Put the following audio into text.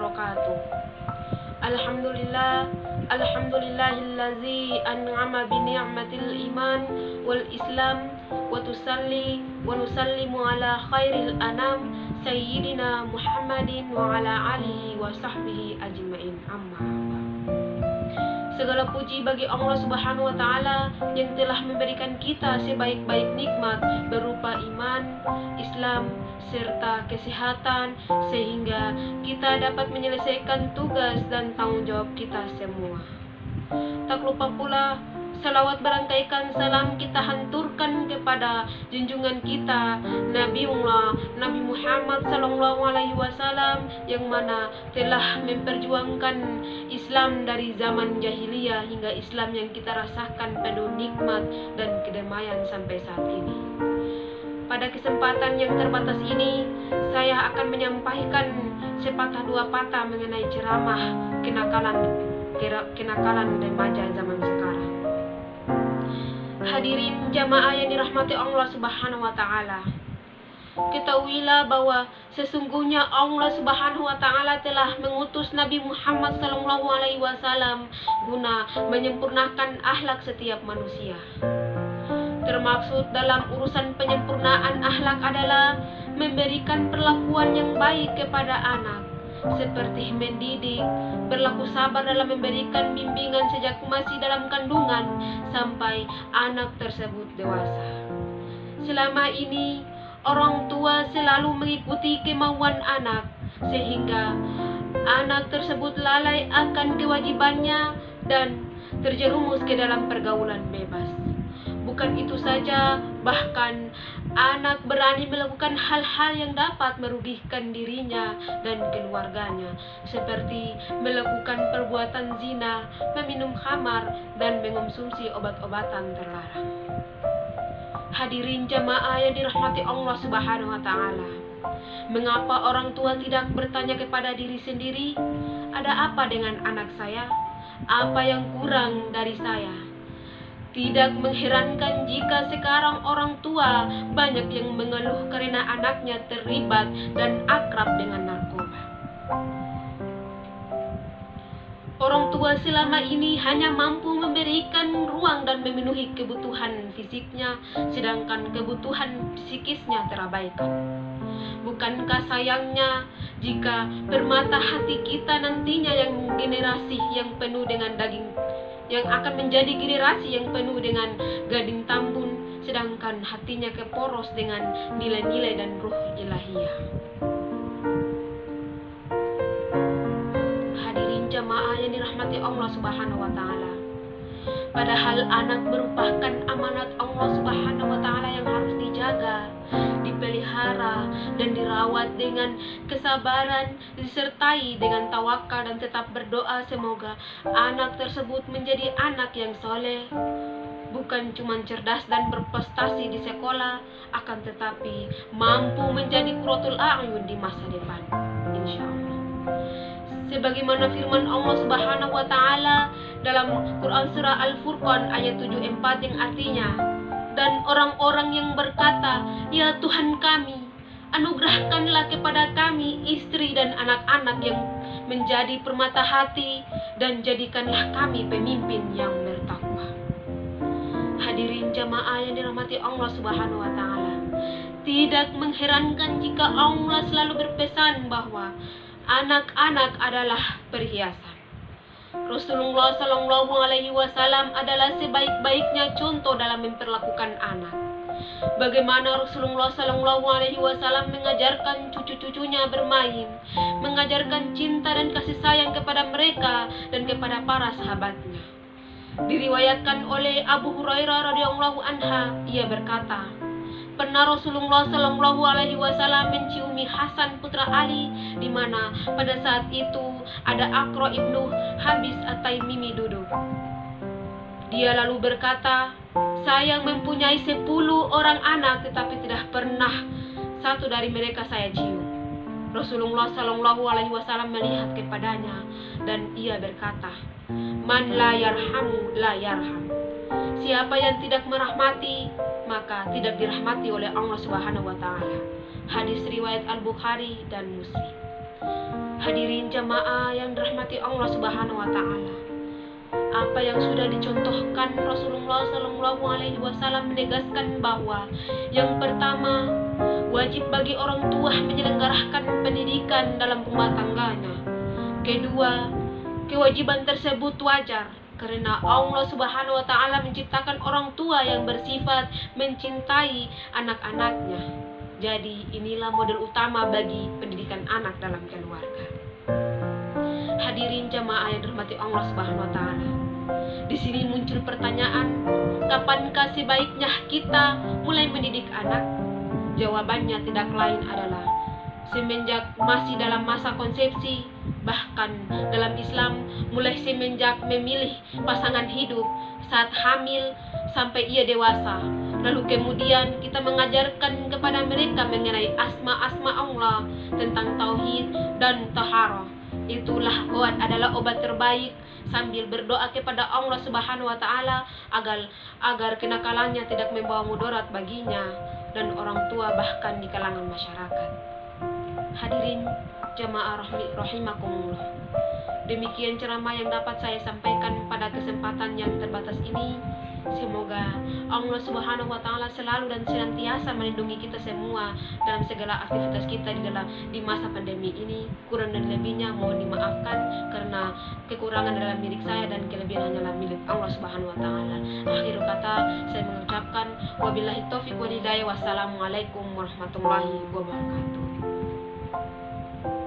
wabarakatuh. Alhamdulillah, alhamdulillahillazi an'ama bi ni'matil iman wal islam wa tusalli wa nusallimu ala khairil anam sayyidina Muhammadin wa ala alihi wa sahbihi ajma'in. Amma segala puji bagi Allah Subhanahu wa taala yang telah memberikan kita sebaik-baik nikmat berupa iman, Islam, serta kesehatan sehingga kita dapat menyelesaikan tugas dan tanggung jawab kita semua. Tak lupa pula salawat berangkaikan salam kita hanturkan kepada junjungan kita Nabi Muhammad sallallahu alaihi wasallam yang mana telah memperjuangkan Islam dari zaman jahiliyah hingga Islam yang kita rasakan penuh nikmat dan kedamaian sampai saat ini. Pada kesempatan yang terbatas ini, saya akan menyampaikan sepatah dua patah mengenai ceramah kenakalan remaja zaman sekarang. Hadirin jamaah yang dirahmati Allah Subhanahu wa taala. Ketahuilah bahwa sesungguhnya Allah Subhanahu wa taala telah mengutus Nabi Muhammad sallallahu alaihi wasallam guna menyempurnakan akhlak setiap manusia. Termaksud dalam urusan penyempurnaan akhlak adalah memberikan perlakuan yang baik kepada anak, seperti mendidik, berlaku sabar dalam memberikan bimbingan sejak masih dalam kandungan sampai anak tersebut dewasa. Selama ini, orang tua selalu mengikuti kemauan anak, sehingga anak tersebut lalai akan kewajibannya dan terjerumus ke dalam pergaulan bebas. Bukan itu saja, bahkan anak berani melakukan hal-hal yang dapat merugikan dirinya dan keluarganya, seperti melakukan perbuatan zina, meminum khamar, dan mengonsumsi obat-obatan terlarang. Hadirin jamaah yang dirahmati Allah Subhanahu wa taala. Mengapa orang tua tidak bertanya kepada diri sendiri, ada apa dengan anak saya? Apa yang kurang dari saya? Tidak mengherankan jika sekarang orang tua banyak yang mengeluh karena anaknya terlibat dan akrab dengan narkoba. Orang tua selama ini hanya mampu memberikan ruang dan memenuhi kebutuhan fisiknya, sedangkan kebutuhan psikisnya terabaikan. Bukankah sayangnya jika permata hati kita nantinya yang generasi yang penuh dengan yang akan menjadi generasi yang penuh dengan gading tambun, sedangkan hatinya keporos dengan nilai-nilai dan ruh ilahiyah. Hadirin jamaah yang dirahmati Allah Subhanahu wa taala. Padahal anak merupakan amanat Allah Subhanahu wa taala yang harus dijaga, dipelihara, dan dirawat dengan kesabaran, disertai dengan tawakal dan tetap berdoa semoga anak tersebut menjadi anak yang soleh, bukan cuma cerdas dan berprestasi di sekolah, akan tetapi mampu menjadi qurratul a'yun di masa depan, insyaallah. Sebagaimana firman Allah Subhanahu wa taala dalam Quran surah Al-Furqan ayat 74 yang artinya, dan orang-orang yang berkata, "Ya Tuhan kami, anugerahkanlah kepada kami istri dan anak-anak yang menjadi permata hati, dan jadikanlah kami pemimpin yang bertakwa." Hadirin jamaah yang dirahmati Allah Subhanahu wa taala. Tidak mengherankan jika Allah selalu berpesan bahwa anak-anak adalah perhiasan. Rasulullah sallallahu alaihi wasallam adalah sebaik-baiknya contoh dalam memperlakukan anak. Bagaimana Rasulullah sallallahu alaihi wasallam mengajarkan cucu-cucunya bermain, mengajarkan cinta dan kasih sayang kepada mereka dan kepada para sahabatnya. Diriwayatkan oleh Abu Hurairah radhiyallahu anha, ia berkata, pernah Rasulullah sallallahu alaihi wasallam menciumi Hasan putra Ali, di mana pada saat itu ada Aqra ibnu Habis At-Taimimi duduk. Dia lalu berkata, "Saya mempunyai 10 orang anak, tetapi tidak pernah satu dari mereka saya cium." Rasulullah sallallahu alaihi wasallam melihat kepadanya dan ia berkata, "Man la yarhamu la yarham." Siapa yang tidak merahmati, maka tidak dirahmati oleh Allah Subhanahu wa taala. Hadis riwayat Al-Bukhari dan Muslim. Hadirin jamaah yang dirahmati Allah Subhanahu wa taala. Apa yang sudah dicontohkan Rasulullah Shallallahu alaihi wasallam menegaskan bahwa yang pertama, wajib bagi orang tua menyelenggarakan pendidikan dalam rumah tangganya. Kedua, kewajiban tersebut wajar karena Allah Subhanahu wa taala menciptakan orang tua yang bersifat mencintai anak-anaknya. Jadi inilah model utama bagi pendidikan anak dalam keluarga. Hadirin jamaah yang dirahmati Allah Subhanahu wa taala. Di sini muncul pertanyaan, kapankah sebaiknya kita mulai mendidik anak? Jawabannya tidak lain adalah semenjak masih dalam masa konsepsi, bahkan dalam Islam mulai semenjak memilih pasangan hidup, saat hamil sampai ia dewasa. Lalu kemudian kita mengajarkan kepada mereka mengenai asma-asma Allah, tentang tauhid dan taharah. Itulah adalah obat terbaik, sambil berdoa kepada Allah Subhanahu wa taala agar kenakalannya tidak membawa mudarat baginya dan orang tua bahkan di kalangan masyarakat. Hadirin jamaah rahimakumullah. Demikian ceramah yang dapat saya sampaikan pada kesempatan yang terbatas ini. Semoga Allah Subhanahu wa taala selalu dan senantiasa melindungi kita semua dalam segala aktivitas kita di masa pandemi ini. Kurang dan lebihnya mohon dimaafkan karena kekurangan adalah milik saya dan kelebihan hanyalah milik Allah Subhanahu wa taala. Akhir kata saya mengucapkan wabillahi taufiq wal hidayah. Wassalamualaikum warahmatullahi wabarakatuh.